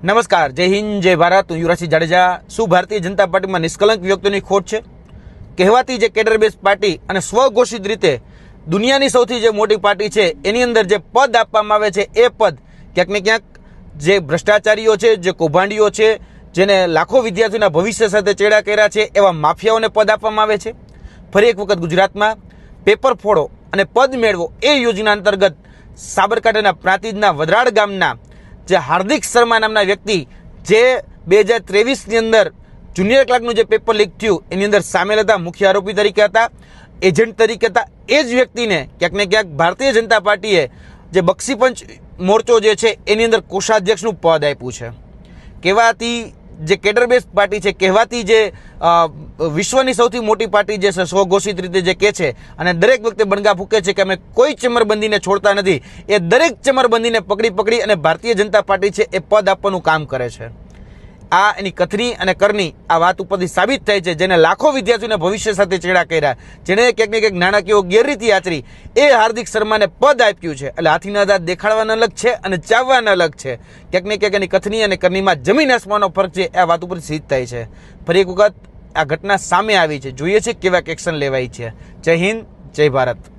નમસ્કાર, જય હિન્દ, જય ભારત. હું યુવરાજસિંહ જાડેજા. શું ભારતીય જનતા પાર્ટીમાં નિષ્કલંક વ્યક્તિઓની ખોટ છે? કહેવાતી જે કેડર બેઝ પાર્ટી અને સ્વઘોષિત રીતે દુનિયાની સૌથી જે મોટી પાર્ટી છે એની અંદર જે પદ આપવામાં આવે છે એ પદ ક્યાંક ને ક્યાંક જે ભ્રષ્ટાચારીઓ છે, જે કૌભાંડીઓ છે, જેને લાખો વિદ્યાર્થીઓના ભવિષ્ય સાથે ચેડા કર્યા છે એવા માફિયાઓને પદ આપવામાં આવે છે. ફરી એક વખત ગુજરાતમાં પેપર ફોડો અને પદ મેળવો એ યોજના અંતર્ગત સાબરકાંઠાના પ્રાંતિજના વદરાડ ગામના જે હાર્દિક શર્મા નામના વ્યક્તિ જે 2023ની અંદર જુનિયર ક્લાર્કનું જે પેપર લીક થયું એની અંદર સામેલ હતા, મુખ્ય આરોપી તરીકે હતા, એજન્ટ તરીકે હતા, એ જ વ્યક્તિને ક્યાંક ને ક્યાંક ભારતીય જનતા પાર્ટીએ જે બક્ષીપંચ મોરચો જે છે એની અંદર કોષાધ્યક્ષનું પદ આપ્યું છે. કહેવાતી જે કેડર બેઝ પાર્ટી છે, કહેવાતી જે વિશ્વની સૌથી મોટી પાર્ટી જે છે, સ્વઘોષિત રીતે જે કહે છે અને દરેક વખતે બણગા ફૂકે છે કે અમે કોઈ ચમરબંધીને છોડતા નથી, એ દરેક ચમરબંધીને પકડી અને ભારતીય જનતા પાર્ટી છે એ પદ આપવાનું કામ કરે છે. આ એની કથની અને કરની આ વાત ઉપરથી સાબિત થાય છે. જેને લાખો વિદ્યાર્થીઓને ભવિષ્ય સાથે ચેડા કર્યા, જેને ક્યાંક ને ક્યાંક નાણાકીય ગેરરીતિ આચરી, એ હાર્દિક શર્માને પદ આપ્યું છે. એટલે હાથીના દાંત દેખાડવાના અલગ છે અને ચાવવાના અલગ છે. ક્યાંક ને ક્યાંક એની કથની અને કરીમાં જમીન આસમાનનો ફરક છે. આ વાત ઉપર સિદ્ધ થાય છે. ફરી એક વખત આ ઘટના સામે આવી છે. જોઈએ છે કેવા એક્શન લેવાય છે. જય હિન્દ, જય ભારત.